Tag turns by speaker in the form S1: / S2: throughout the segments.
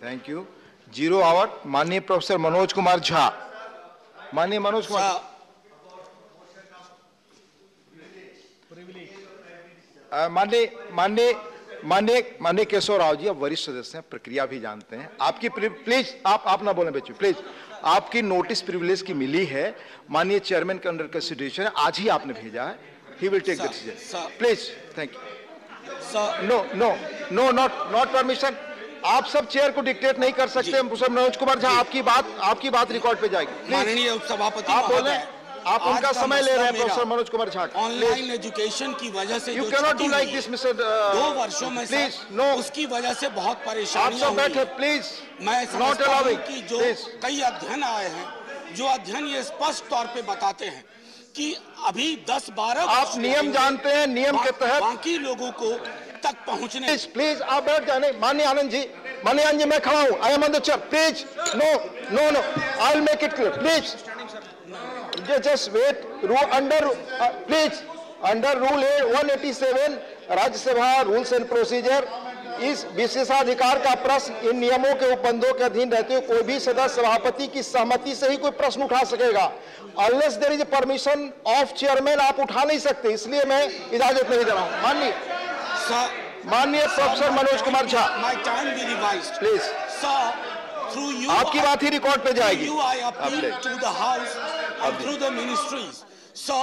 S1: Thank you. 0 our माननीय professor Manoj Kumar Jha. माननीय मनोज कुमार, माननीय केशव राव जी, आप वरिष्ठ सदस्य हैं, प्रक्रिया भी जानते हैं। आपकी प्लीज आप ना बोलें बच्चों, प्लीज। आपकी नोटिस प्रिविलेज की मिली है, माननीय चेयरमैन के अंडर कंसिडरेशन है, आज ही आपने भेजा है। He will take the decision, please. Thank you. No not permission. आप सब चेयर को डिक्टेट नहीं कर सकते। मनोज कुमार झा, आपकी बात रिकॉर्ड पे जाएगी।
S2: माननीय उपसभापति,
S1: आप बोले, आप उनका समय ले रहे हैं professor Manoj Kumar Jha.
S2: Online education की वजह से
S1: you cannot do like this mister.
S2: 2 वर्षों में
S1: प्लीज नो,
S2: उसकी वजह से बहुत परेशानियां हुई।
S1: बैठे प्लीज।
S2: मैं समझता हूं कि जो कई अध्ययन आए हैं, जो अध्ययन ये स्पष्ट तौर पे बताते हैं कि अभी 10-12
S1: आप नियम जानते हैं, नियम के तहत
S2: बाकी लोगों को तक पहुंचने।
S1: प्लीज आप बैठ जाए। माननीय आनंद जी, मैं खड़ा हूं। I am on the chair. Please no, I will make it clear. Please just wait. Please, under Rule 187 Rajya Sabha rules and procedure, इस विशेषाधिकार का प्रश्न इन नियमों के उपबंधों के अधीन रहते हुए कोई भी सदस्य सभापति की सहमति से ही कोई प्रश्न उठा सकेगा। Unless there is permission of chairman आप उठा नहीं सकते, इसलिए मैं इजाजत नहीं दे रहा हूं। माननीय professor Manoj Kumar Jha,
S2: my time be revised
S1: please.
S2: Sir, through you
S1: आपकी बात ही रिकॉर्ड पे जाएगी।
S2: You I appeal to the House and through the ministries. So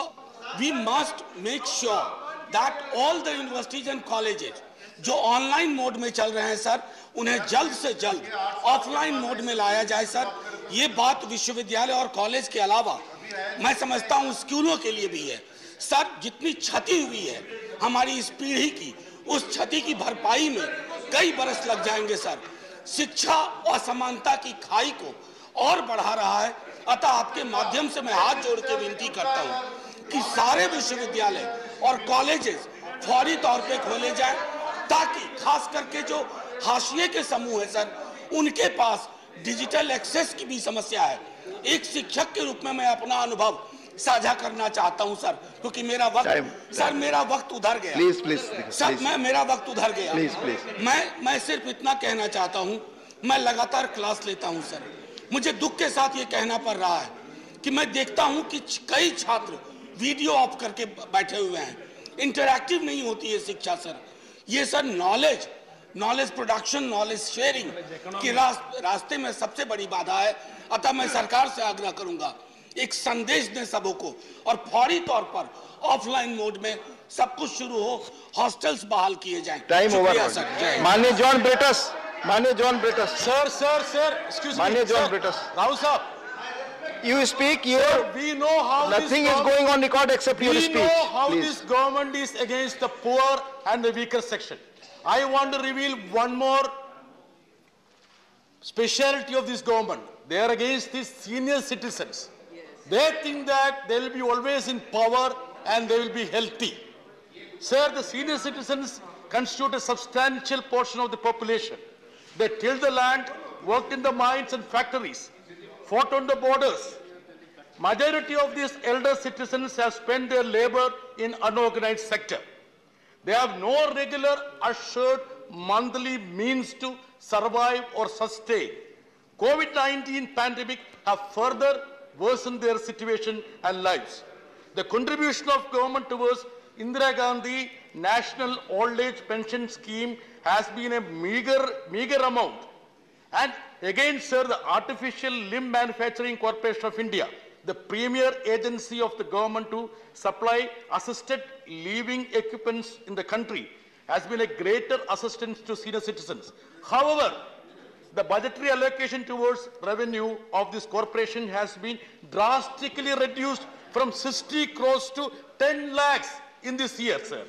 S2: we must make sure that all the universities and colleges जो online mode में चल रहे हैं sir, उन्हें जल्द से जल्द ऑफलाइन मोड में लाया जाए सर। ये बात विश्वविद्यालय और कॉलेज के अलावा मैं समझता हूँ स्कूलों के लिए भी है सर। जितनी क्षति हुई है हमारी इस पीढ़ी की, उस क्षति की भरपाई में कई बरस लग जाएंगे सर। शिक्षा असमानता की खाई को और बढ़ा रहा है। अतः आपके माध्यम से मैं हाथ जोड़ के विनती करता हूं कि सारे विश्वविद्यालय और कॉलेजेस फौरी तौर पे खोले जाएं, ताकि खास करके जो हाशिए के समूह है सर, उनके पास डिजिटल एक्सेस की भी समस्या है। एक शिक्षक के रूप में मैं अपना अनुभव साझा करना चाहता हूं सर, क्योंकि मेरा वक्त उधर गया।
S1: प्लीज
S2: सर, मेरा वक्त उधर गया।
S1: प्लीज
S2: मैं सिर्फ इतना कहना चाहता हूं, मैं लगातार क्लास लेता हूं सर। मुझे दुख के साथ ये कहना पड़ रहा है कि मैं देखता हूं कि कई छात्र वीडियो ऑफ करके बैठे हुए हैं। इंटरैक्टिव नहीं होती है शिक्षा सर। ये sir knowledge production, knowledge sharing के रास्ते में सबसे बड़ी बाधा है। अतः मैं सरकार से आग्रह करूंगा, एक संदेश दें सबों को और फौरी तौर पर ऑफलाइन मोड में सब कुछ शुरू हो, हॉस्टल्स बहाल किए जाएं।
S1: Time over. माननीय जॉन ब्रेटस
S3: सर, excuse me,
S1: माननीय जॉन ब्रेटस,
S3: राहुल साहब,
S1: you speak.
S3: We know how
S1: nothing is going on record except your speech.
S3: We know how
S1: please.
S3: This government is against the poor and the weaker section. I want to reveal one more speciality of this government. They are against the senior citizens. Yes. They think that they will be always in power and they will be healthy. Sir, the senior citizens constitute a substantial portion of the population. They tilled the land, worked in the mines and factories, fought on the borders. Majority of these elder citizens have spent their labor in unorganized sector. They have no regular assured monthly means to survive or sustain. COVID-19 pandemic have further worsened their situation and lives. The contribution of government towards Indira Gandhi National Old Age Pension Scheme has been a meager amount. And again, sir, the Artificial Limb Manufacturing Corporation of India, the premier agency of the government to supply assisted living equipments in the country, has been a greater assistance to senior citizens. However, the budgetary allocation towards revenue of this corporation has been drastically reduced from 60 crores to 10 lakhs in this year, sir.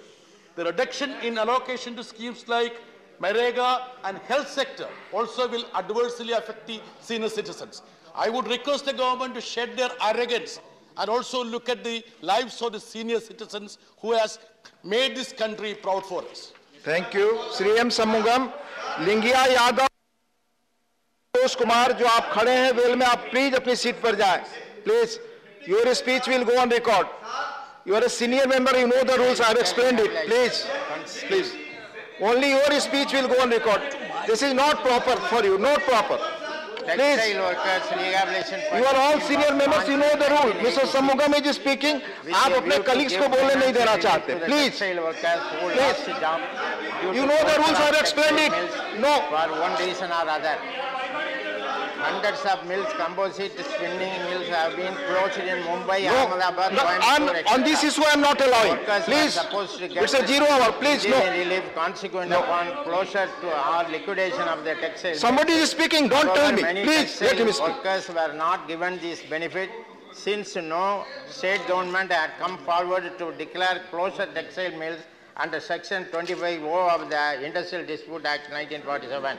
S3: The reduction in allocation to schemes like Marega and health sector also will adversely affect the senior citizens. I would request the government to shed their arrogance and also look at the lives of the senior citizens who has made this country proud for us.
S1: Thank you. Sri M. Samugam, Lingiya Yadav, Manoj Kumar, जो आप खड़े हैं well में, आप please अपनी seat पर जाएं. Please, your speech will go on record. You are a senior member, you know the rules, I have explained it. Please. Only your speech will go on record. This is not proper for you, not proper. Please.
S4: Textile workers rehabilitation.
S1: You are all senior members, you know the rule. Mr. Samugam is speaking. आप अपने colleagues को बोलने नहीं देना चाहते. Please. Please. You know the rules. I have explained it. No.
S4: For one reason or other. Hundreds of mills, composite spinning mills have been closed in Mumbai, Ahmedabad,
S1: On this issue, I am not allowing. Please, it's a 0 hour. Please, no.
S4: Relief consequent upon closure to or liquidation of the textile.
S1: Somebody is speaking. Don't tell me. Please, let him speak.
S4: Workers were not given this benefit since no state government had come forward to declare closure textile mills under Section 25O of the Industrial Dispute Act 1947.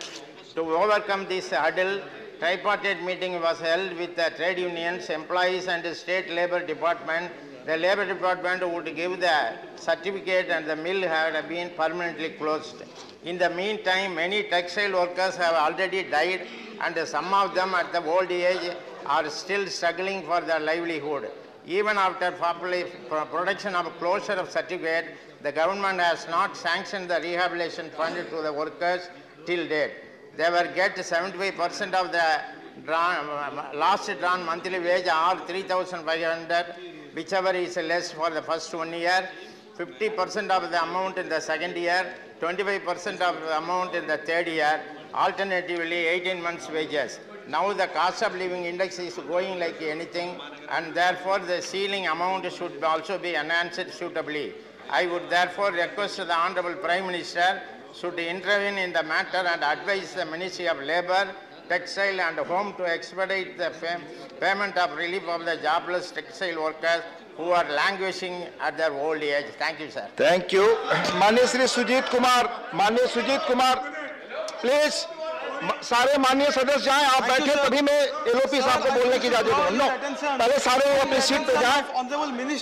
S4: To overcome this hurdle, tripartite meeting was held with the trade unions, employees and the state labor department. The labor department would give the certificate and the mill had been permanently closed. In the meantime, many textile workers have already died and some of them at the old age are still struggling for their livelihood. Even after production of closure of certificate, the government has not sanctioned the rehabilitation fund to the workers till date. They will get 75% of the last drawn monthly wage or 3,500, whichever is less for the first 1 year, 50% of the amount in the second year, 25% of the amount in the third year, alternatively 18 months wages. Now the cost of living index is going like anything and therefore the ceiling amount should also be enhanced suitably. I would therefore request the Honorable Prime Minister should intervene in the matter and advise the Ministry of Labour, Textile and Home to expedite the payment of relief of the jobless textile workers who are languishing at their old age. Thank you, sir.
S1: Thank you. माननीय Shri Sujit Kumar, please. सारे माननीय सदस्य जाएं, आप बैठे तभी मैं LOP साहब को बोलने की इजाजत दूंगा. नो, पहले सारे अपनी सीट पे जाएं,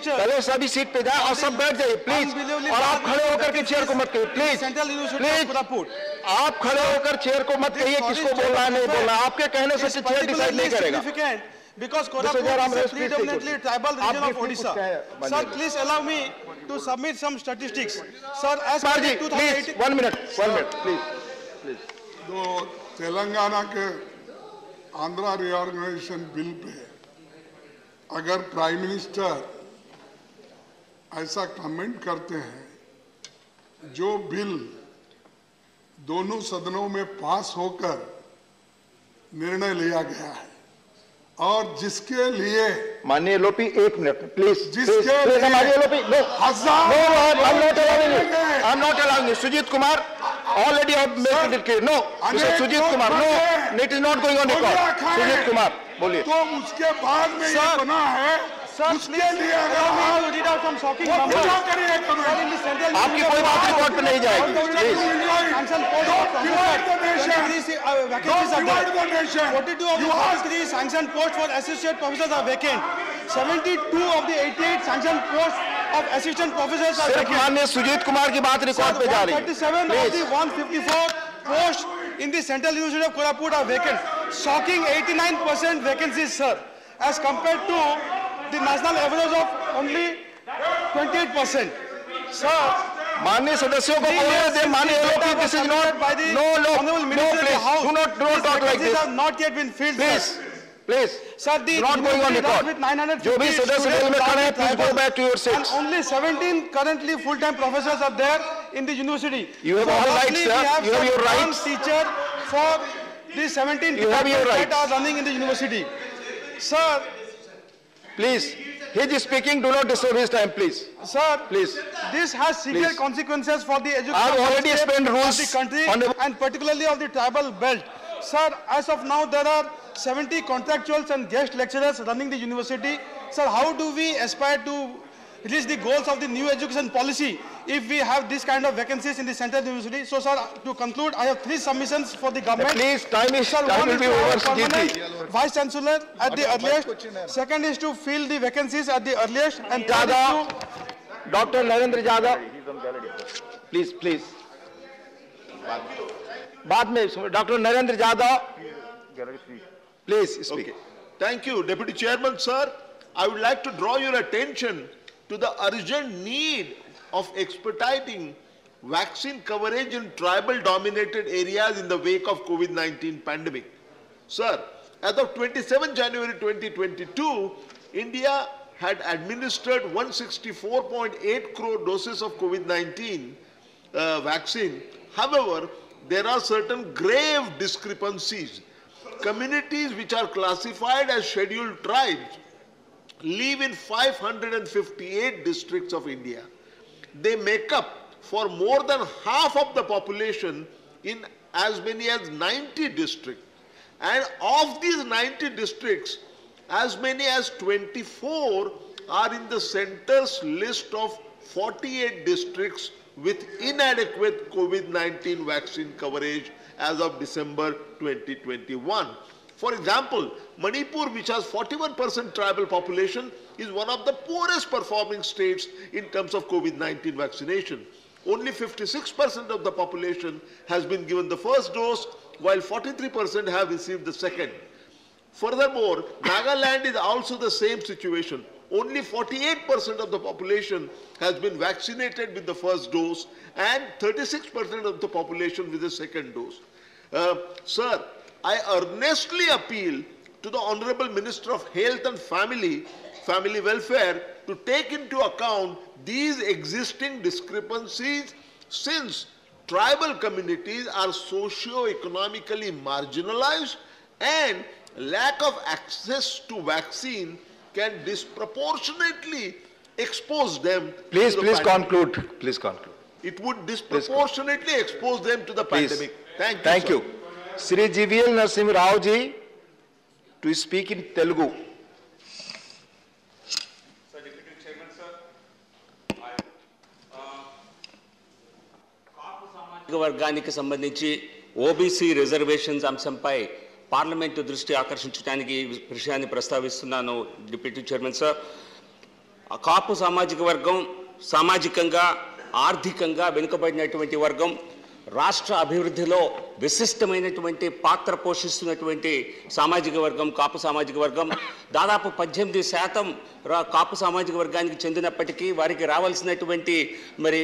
S1: पहले सभी सीट पे जाएं और सब बैठ जाइए प्लीज. और आप खड़े होकर के चेयर को मत कहिए प्लीज. आप खड़े होकर चेयर को मत कहिए किसको बोलना है नहीं बोलना. आपके कहने से चेयर डिसाइड नहीं करेगा.
S5: Because Koraput is a predominantly tribal region of Odisha. Sir, please allow me to submit some statistics. Sir, as per the 2018...
S1: One minute, please.
S6: तो तेलंगाना के आंध्रा रिऑर्गेनाइजेशन बिल पे अगर प्राइम मिनिस्टर ऐसा comment करते हैं, जो bill दोनों सदनों में पास होकर निर्णय लिया गया है और जिसके लिए
S1: माननीय एलओपी 1 मिनट प्लीज.
S6: जिसके लिए
S1: माननीय LOP I'm not allowing you. Sujit Kumar, already I have made it clear. No, Mr. Sujit Kumar, no, it is not going on record. Sujit Kumar, बोलिए.
S6: तो उसके बाद में ये बना है, उसके लिए
S1: आपकी कोई बात रिकॉर्ड पे नहीं जाएगी.
S5: Please. Sanction posts for associate professors are vacant. 72 of the 88 sanction posts of assistant professors are vacant.
S1: माननीय सुजीत कुमार की बात रिकॉर्ड पे जा रही है.
S5: 37 of the 154 posts in the Central University of Koraput are vacant. Shocking 89% vacancies, sir, as compared to the national average of only 28%. Sir,
S1: माननीय सदस्यों को बोलने दे. माननीय LOP, this is not by the
S5: honorable minister of the house.
S1: Do not talk like this.
S5: Have not yet been filled.
S1: Please.
S5: Sir, the
S1: not going on record.
S5: with 950
S1: जो भी सदस्य bill में खड़े हैं, please go back to your seats.
S5: And only 17 currently full-time professors are there in the university.
S1: You have all rights, sir. You have your rights.
S5: One teacher for the 17
S1: you have your rights
S5: that are running in the university. Sir,
S1: please. He is speaking. Do not disturb his time, please.
S5: Sir,
S1: please.
S5: This has severe consequences for the education
S1: I have already explained rules
S5: of the country and particularly of the tribal belt. Sir, as of now, there are 70 contractuals and guest lecturers running the university. Sir, how do we aspire to reach the goals of the new education policy if we have this kind of vacancies in the central university? So, sir, to conclude, I have 3 submissions for the government.
S1: Please, time will be over.
S5: Vice Chancellor at the earliest. Second is to fill the vacancies at the earliest. And third is to...
S1: Dr. Narendra Jadhav. Please. बाद में Dr. Narendra Jadhav. Please speak.
S7: Okay. Thank you, Deputy Chairman, sir. I would like to draw your attention to the urgent need of expediting vaccine coverage in tribal dominated areas in the wake of COVID-19 pandemic. Sir, as of 27 January 2022, India had administered 164.8 crore doses of COVID-19 vaccine. However, there are certain grave discrepancies. Communities which are classified as scheduled tribes live in 558 districts of India. They make up for more than half of the population in as many as 90 districts. And of these 90 districts, as many as 24 are in the center's list of 48 districts with inadequate COVID-19 vaccine coverage as of December 2021. For example, Manipur, which has 41% tribal population, is one of the poorest performing states in terms of COVID-19 vaccination. Only 56% of the population has been given the first dose, while 43% have received the second. Furthermore, Nagaland is also the same situation. Only 48% of the population has been vaccinated with the first dose and 36% of the population with the second dose. Sir, I earnestly appeal to the Honorable Minister of Health and Family Welfare to take into account these existing discrepancies, since tribal communities are socio-economically marginalized and lack of access to vaccine can disproportionately expose them to the pandemic.
S1: Conclude. Please conclude.
S7: It would disproportionately expose them to the pandemic. Thank you.
S1: Thank you. Sri GVL Narasimha Rao ji to speak in Telugu.
S8: Sir, Deputy Chairman, sir. కాపు సామాజిక వర్గానికి సంబంధించి OBC reservations అంశంపై parliament దృష్టి ఆకర్షించడానికి విషయాన్ని ప్రస్తావిస్తున్నాను deputy chairman sir. కాపు సామాజిక వర్గం సామాజికంగా ఆర్థికంగా వెనుకబడినటువంటి వర్గం, రాష్ట్ర అభివృద్ధిలో విశిష్టమైనటువంటి పాత్ర పోషిస్తున్నటువంటి సామాజిక వర్గం కాపు సామాజిక వర్గం. దాదాపు 18% కాపు సామాజిక వర్గానికి చెందినప్పటికీ వారికి రావాల్సినటువంటి మరి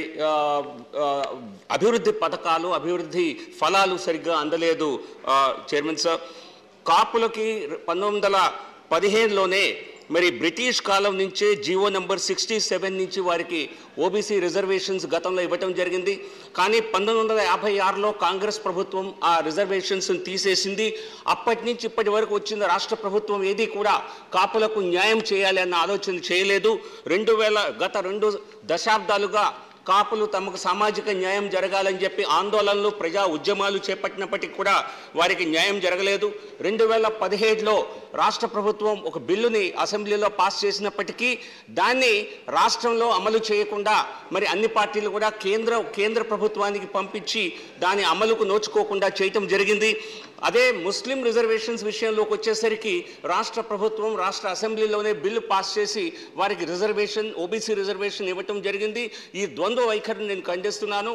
S8: అభివృద్ధి పథకాలు, అభివృద్ధి ఫలాలు సరిగ్గా అందలేదు చైర్మన్ సార్. కాపులకి 1915లోనే మరి బ్రిటిష్ కాలం నుంచే జీవో నంబర్ 67 నుంచి వారికి ఓబీసీ రిజర్వేషన్స్ గతంలో ఇవ్వటం జరిగింది. కానీ 1956లో కాంగ్రెస్ ప్రభుత్వం ఆ రిజర్వేషన్స్ తీసేసింది. అప్పటి నుంచి ఇప్పటి వరకు వచ్చిన రాష్ట్ర ప్రభుత్వం ఏది కూడా కాపులకు న్యాయం చేయాలి అన్న ఆలోచన చేయలేదు. గత 2 దశాబ్దాలుగా కాపులు తమకు సామాజిక న్యాయం జరగాలని చెప్పి ఆందోళనలు, ప్రజా ఉద్యమాలు చేపట్టినప్పటికీ కూడా వారికి న్యాయం జరగలేదు. 2017లో రాష్ట్ర ప్రభుత్వం ఒక బిల్లుని అసెంబ్లీలో పాస్ చేసినప్పటికీ దాన్ని రాష్ట్రంలో అమలు చేయకుండా మరి అన్ని పార్టీలు కూడా కేంద్ర ప్రభుత్వానికి పంపించి దాని అమలుకు నోచుకోకుండా చేయటం జరిగింది. అదే ముస్లిం రిజర్వేషన్స్ విషయంలోకి వచ్చేసరికి రాష్ట్ర ప్రభుత్వం రాష్ట్ర అసెంబ్లీలోనే బిల్లు పాస్ చేసి వారికి రిజర్వేషన్, ఓబీసీ రిజర్వేషన్ ఇవ్వటం జరిగింది. ఈ ద్వంద్వ వైఖరిని నేను ఖండిస్తున్నాను.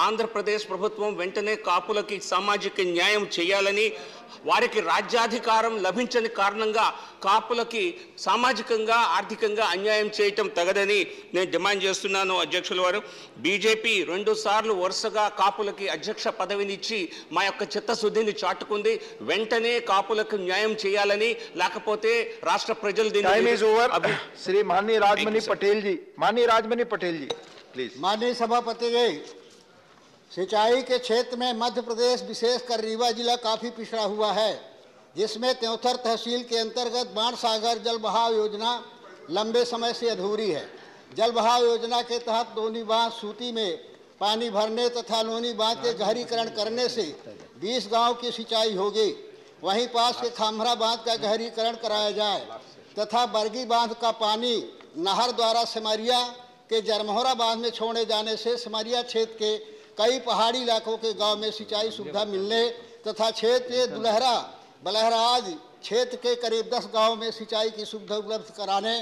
S8: ఆంధ్రప్రదేశ్ ప్రభుత్వం వెంటనే కాపులకి సామాజిక న్యాయం చేయాలని, వారికి రాజ్యాధికారం లభించని కారణంగా కాపులకి సామాజికంగా ఆర్థికంగా అన్యాయం చేయటం తగదని నేను డిమాండ్ చేస్తున్నాను. అధ్యక్షుల వారు, బీజేపీ 2 సార్లు వరుసగా కాపులకి అధ్యక్ష పదవినిచ్చి మా యొక్క చిత్తశుద్ధిని చాటుకుంది. వెంటనే కాపులకు న్యాయం చేయాలని, లేకపోతే రాష్ట్ర ప్రజలు
S1: శ్రీ మాననీయ राजमणि पटेल जी प्लीज.
S9: माननीय सभापति जी, सिंचाई के क्षेत्र में मध्य प्रदेश विशेषकर रीवा जिला काफी पिछड़ा हुआ है, जिसमें त्योथर तहसील के अंतर्गत बाण सागर जल बहाव योजना लंबे समय से अधूरी है। जल बहाव योजना के तहत लोनी बांध सूती में पानी भरने तथा लोनी बांध के गहरीकरण करने से 20 गांव की सिंचाई होगी। वहीं पास के खामरा बांध का गहरीकरण कराया जाए तथा बरगी बांध का पानी नहर द्वारा सिमरिया के जरमोहरा बांध में छोड़े जाने से सिमरिया क्षेत्र के कई पहाड़ी इलाकों के गांव में सिंचाई सुविधा मिलने तथा क्षेत्र के बलहराज क्षेत्र के करीब 10 गांव में सिंचाई की सुविधा उपलब्ध कराने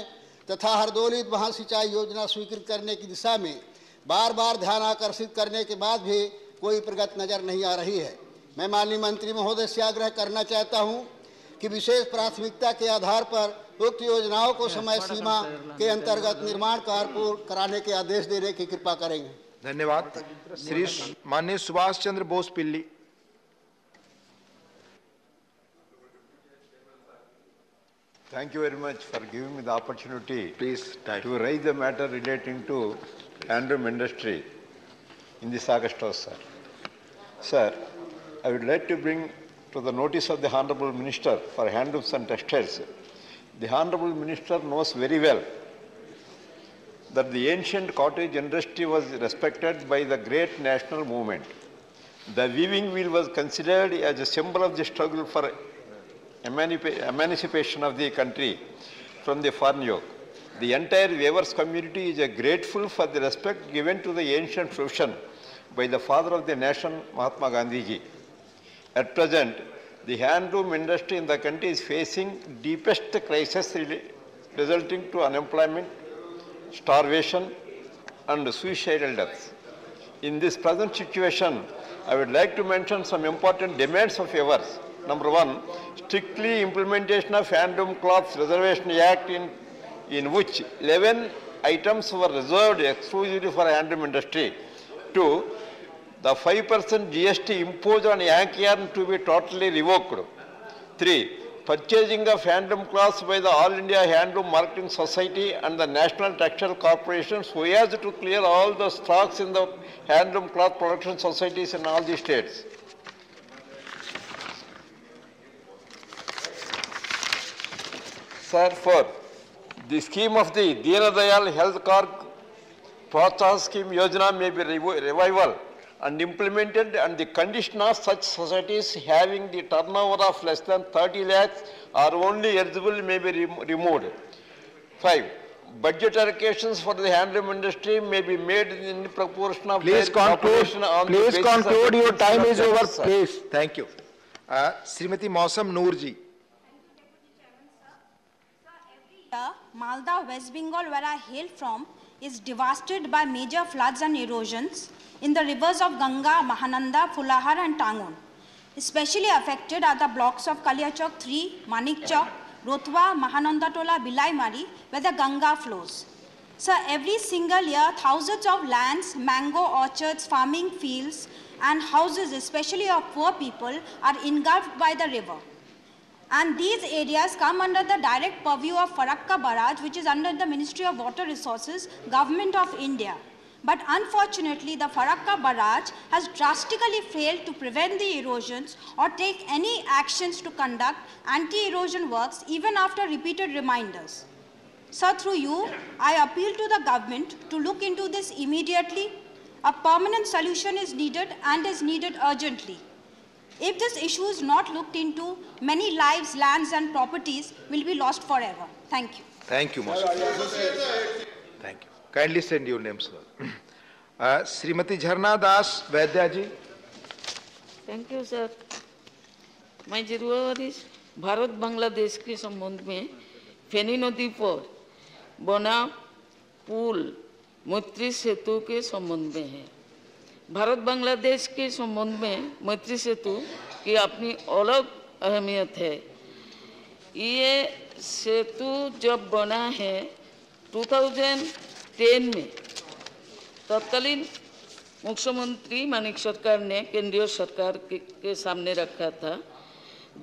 S9: तथा हरदोलित वहां सिंचाई योजना स्वीकृत करने की दिशा में बार बार ध्यान आकर्षित करने के बाद भी कोई प्रगति नजर नहीं आ रही है। मैं माननीय मंत्री महोदय से आग्रह करना चाहता हूं कि विशेष प्राथमिकता के आधार पर उक्त योजनाओं को समय सीमा के अंतर्गत निर्माण कार्य पूर्ण कराने के आदेश देने की कृपा करेंगे।
S1: धन्यवाद। श्री माननीय सुभाष चंद्र बोस पिल्ली।
S10: Thank you very much for giving me the opportunity to raise the matter relating to handloom industry in this August House, sir. Sir, I would like to bring to the notice of the Honorable Minister for Handlooms and Textiles. The Honorable Minister knows very well that the ancient cottage industry was respected by the great national movement. The weaving wheel was considered as a symbol of the struggle for emancipation of the country from the foreign yoke. The entire weavers community is grateful for the respect given to the ancient profession by the father of the nation, Mahatma Gandhi ji. At present, the handloom industry in the country is facing deepest crisis resulting to unemployment, starvation, and suicidal deaths. In this present situation, I would like to mention some important demands of weavers. Number one, strictly implementation of Handloom Cloths Reservation Act in which 11 items were reserved exclusively for handloom industry. Two, the 5% GST imposed on yank yarn to be totally revoked. Three, purchasing of handloom cloths by the All India Handloom Marketing Society and the National Textile Corporation so as to clear all the stocks in the handloom cloth production societies in all the states. Sir, four, the scheme of the Deen Dayal Health Card Protsahana Scheme Yojana may be revival and implemented, and the condition of such societies having the turnover of less than 30 lakhs or only eligible may be removed. 5. Budget allocations for the handloom industry may be made in proportion of
S1: Please conclude. Please conclude. Your time is over. Please. Thank you. Srimati Mausam Noor ji.
S11: Malda, West Bengal, where I hail from, is devastated by major floods and erosions in the rivers of Ganga, Mahananda, Fulahar and Tangon. Especially affected are the blocks of Kaliachok 3, Manik Chowk, Rotwa, Mahananda Tola, Bilai Mari, where the Ganga flows. So every single year, thousands of lands, mango orchards, farming fields and houses, especially of poor people, are engulfed by the river. And these areas come under the direct purview of Farakka Barrage, which is under the Ministry of Water Resources, Government of India. But unfortunately, the Farakka Barrage has drastically failed to prevent the erosions or take any actions to conduct anti-erosion works even after repeated reminders. Sir, through you, I appeal to the government to look into this immediately. A permanent solution is needed and is needed urgently. If this issue is not looked into, many lives, lands and properties will be lost forever. Thank you.
S1: Thank you, Master. Thank you. Kindly send your names. Srimati Jharna Das Vaidya ji.
S12: Thank you, sir. My जरूरत is Bharat Bangladesh के संबंध में फेनी नदी पर बना पुल मैत्री सेतु के संबंध में है। भारत बांग्लादेश के संबंध में मैत्री सेतु की अपनी अलग अहमियत है। ये सेतु जब बना है 2010 में तत्कालीन मुख्यमंत्री मानिक सरकार ने केंद्रीय सरकार के सामने रखा था,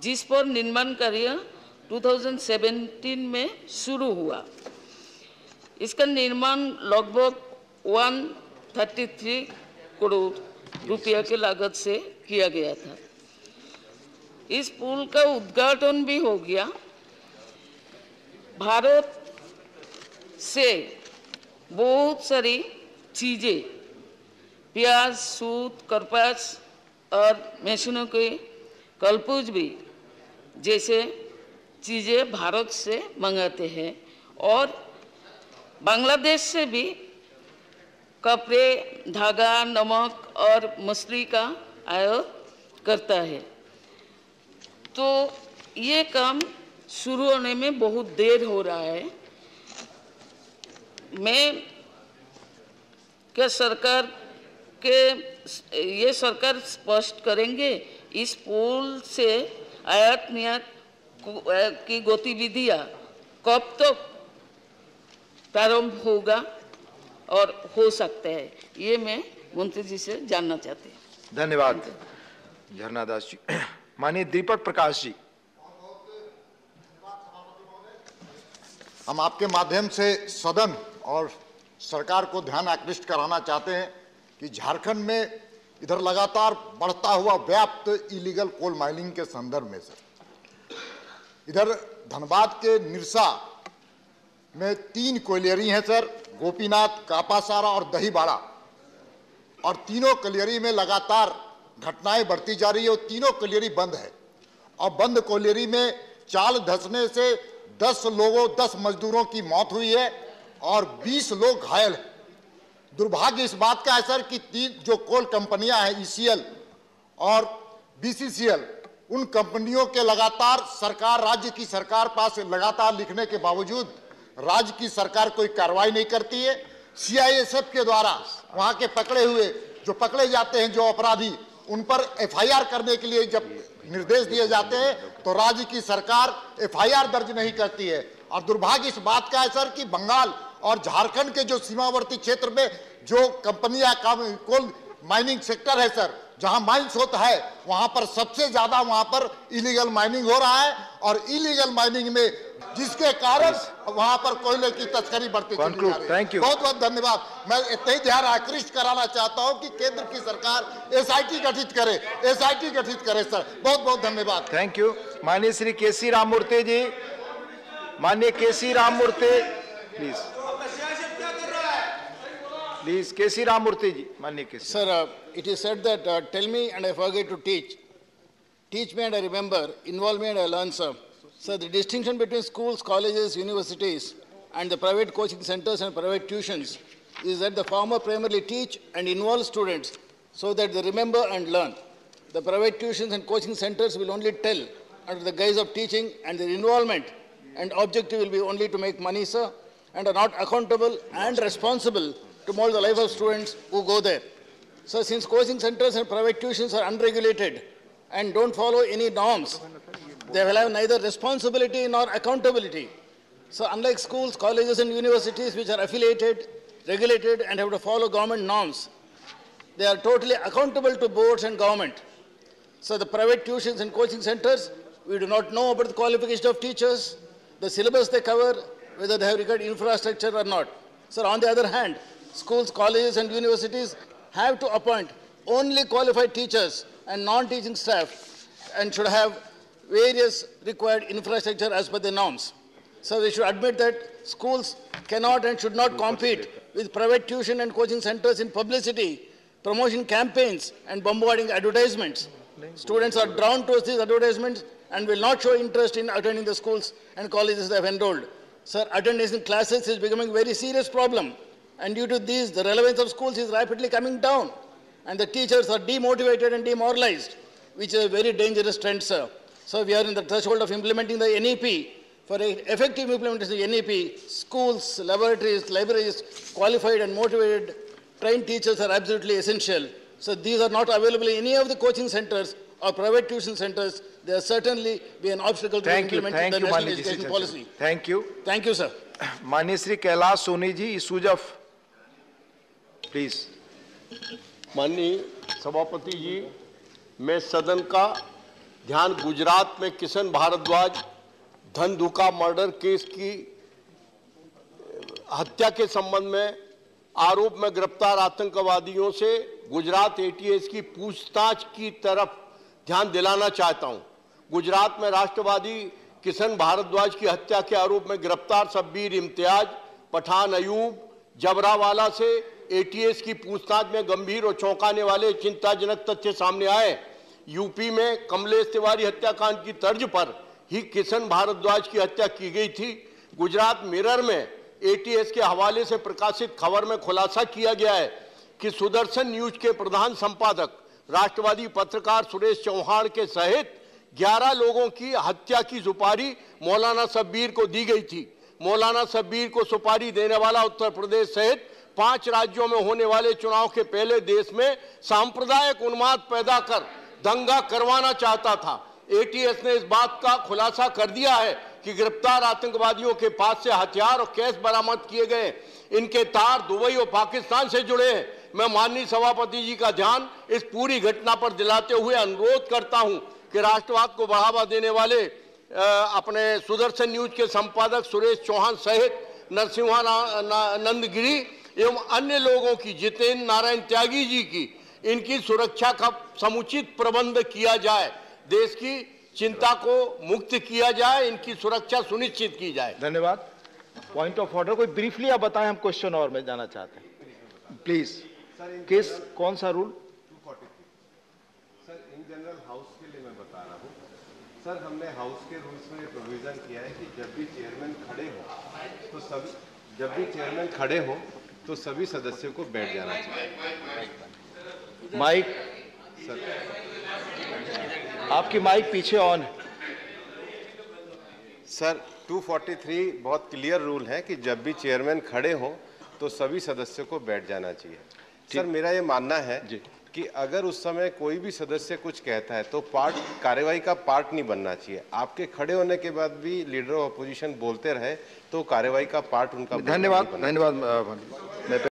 S12: जिस पर निर्माण कार्य 2017 में शुरू हुआ। इसका निर्माण लगभग 133 करोड़ रुपया के लागत से किया गया था। इस पुल का उद्घाटन भी हो गया। भारत से बहुत सारी चीजें, प्याज, सूत, कपास और मशीनों के कलपुज भी जैसे चीजें भारत से मंगाते हैं और बांग्लादेश से भी कपड़े, धागा, नमक और मछली का आयात करता है। तो ये काम शुरू होने में बहुत देर हो रहा है। मैं क्या सरकार स्पष्ट करेंगे इस पुल से आयात निर्यात की गतिविधियां कब तक प्रारंभ होगा और हो सकता है, ये मैं मंत्री जी से जानना चाहती हूँ।
S1: धन्यवाद झरना दास जी। माननीय दीपक प्रकाश जी।
S13: हम आपके माध्यम से सदन और सरकार को ध्यान आकृष्ट कराना चाहते हैं कि झारखंड में इधर लगातार बढ़ता हुआ व्याप्त इलीगल कोल माइनिंग के संदर्भ में सर, इधर धनबाद के निरसा में 3 कोयलियरी हैं सर, गोपीनाथ, कापासारा और दहीबाड़ा, और तीनों कोयलियरी में लगातार घटनाएं बढ़ती जा रही है और तीनों कोयलियरी बंद है। और बंद कोयलियरी में चाल धंसने से 10 मजदूरों की मौत हुई है और 20 लोग घायल हैं। दुर्भाग्य इस बात का है सर कि 3 जो कोल कंपनियां हैं, ECL और BCCL, उन कंपनियों के लगातार सरकार, राज्य की सरकार पास लगातार लिखने के बावजूद राज्य की सरकार कोई कार्रवाई नहीं करती है। CISF के द्वारा वहां के पकड़े हुए जो पकड़े जाते हैं जो अपराधी, उन पर FIR करने के लिए जब निर्देश दिए जाते हैं तो राज्य की सरकार FIR दर्ज नहीं करती है। और दुर्भाग्य इस बात का है सर कि बंगाल और झारखंड के जो सीमावर्ती क्षेत्र में जो कंपनियां कोल माइनिंग सेक्टर है सर, जहां माइंस होता है वहां पर सबसे ज्यादा वहां पर इलीगल माइनिंग हो रहा है और इलीगल माइनिंग में जिसके कारण वहां पर कोयले की तस्करी बढ़ती चली जा रही है।
S1: Thank you.
S13: बहुत बहुत धन्यवाद। मैं इतना ही ध्यान आकृष्ट कराना चाहता हूं कि केंद्र की सरकार SIT गठित करे, SIT गठित करे सर। बहुत बहुत धन्यवाद।
S1: Thank you. माननीय श्री केसी राममूर्ति जी, माननीय केसी राममूर्ति प्लीज, प्लीज केसी राममूर्ति जी, माननीय केसी।
S9: Sir, it is said that tell me and I forget to teach. Teach me and I remember. Involve me and I learn, sir. So the distinction between schools, colleges, universities and the private coaching centers and private tuitions is that the former primarily teach and involve students so that they remember and learn. The private tuitions and coaching centers will only tell under the guise of teaching, and their involvement and objective will be only to make money, sir, and are not accountable and responsible to mold the life of students who go there. So since coaching centers and private tuitions are unregulated and don't follow any norms, they will have neither responsibility nor accountability. So unlike schools, colleges and universities which are affiliated, regulated and have to follow government norms, they are totally accountable to boards and government. So the private tuitions and coaching centers, we do not know about the qualification of teachers, the syllabus they cover, whether they have required infrastructure or not. So on the other hand, schools, colleges and universities have to appoint only qualified teachers and non-teaching staff and should have various required infrastructure as per the norms. So we should admit that schools cannot and should not compete with private tuition and coaching centers in publicity, promotion campaigns and bombarding advertisements. Students are drawn towards these advertisements and will not show interest in attending the schools and colleges they have enrolled. Sir, attendance in classes is becoming a very serious problem. And due to these, the relevance of schools is rapidly coming down. And the teachers are demotivated and demoralized, which is a very dangerous trend, sir. So we are in the threshold of implementing the NEP. For effective implementation of the NEP, schools, laboratories, libraries, qualified and motivated, trained teachers are absolutely essential. So these are not available in any of the coaching centers or private tuition centers. They are certainly be an obstacle to implementing the national education policy.
S1: Thank you.
S9: Thank you, sir.
S1: माननीय Shri Kailash Soni ji, ईसूजफ please.
S14: माननीय सभापति जी, मैं सदन का ध्यान गुजरात में Kishan Bhardwaj धनधुका murder case की हत्या के संबंध में आरोप में गिरफ्तार आतंकवादियों से गुजरात ATS की पूछताछ की तरफ ध्यान दिलाना चाहता हूं। गुजरात में राष्ट्रवादी किशन भारद्वाज की हत्या के आरोप में गिरफ्तार शब्बीर इम्तियाज, पठान अयूब, जबरावाला से ATS की पूछताछ में गंभीर और चौंकाने वाले चिंताजनक तथ्य सामने आए। यूपी में कमलेश तिवारी हत्याकांड की तर्ज पर ही किशन भारद्वाज की हत्या की गई थी। गुजरात मिरर में ATS के हवाले से प्रकाशित खबर में खुलासा किया गया है कि सुदर्शन न्यूज के प्रधान संपादक राष्ट्रवादी पत्रकार सुरेश चौहान के सहित 11 लोगों की हत्या की सुपारी मौलाना शब्बीर को दी गई थी। मौलाना शब्बीर को सुपारी देने वाला उत्तर प्रदेश सहित 5 राज्यों में होने वाले चुनाव के पहले देश में सांप्रदायिक उन्माद पैदा कर दंगा करवाना चाहता था। एटीएस ने इस बात का खुलासा कर दिया है कि गिरफ्तार आतंकवादियों के पास से हथियार और कैश बरामद किए गए। इनके तार दुबई और पाकिस्तान से जुड़े हैं। मैं माननीय सभापति जी का ध्यान इस पूरी घटना पर दिलाते हुए अनुरोध करता हूं कि राष्ट्रवाद को बढ़ावा देने वाले अपने सुदर्शन न्यूज के संपादक सुरेश चौहान सहित नरसिंहानंद गिरी एवं अन्य लोगों की, जितेंद्र नारायण त्यागी जी की, इनकी सुरक्षा का समुचित प्रबंध किया जाए, देश की चिंता को मुक्त किया जाए, इनकी सुरक्षा सुनिश्चित की जाए।
S1: धन्यवाद। पॉइंट ऑफ ऑर्डर कोई ब्रीफली आप बताएं, हम क्वेश्चन और में जाना चाहते हैं प्लीज। किस कौन सा rule?
S15: 243 sir, in general house के लिए मैं बता रहा हूँ सर। हमने हाउस के रूल्स में प्रोविजन किया है कि जब भी चेयरमैन खड़े हो तो सभी सदस्यों को बैठ जाना चाहिए।
S1: माइक
S15: सर,
S1: आपकी माइक पीछे ऑन है
S15: सर। 243 बहुत क्लियर रूल है कि जब भी चेयरमैन खड़े हो तो सभी सदस्यों को बैठ जाना चाहिए। सर, मेरा ये मानना है कि अगर उस समय कोई भी सदस्य कुछ कहता है तो कार्यवाही का पार्ट नहीं बनना चाहिए। आपके खड़े होने के बाद भी लीडर ऑफ अपोजिशन बोलते रहे तो कार्यवाही का पार्ट उनका।
S1: धन्यवाद।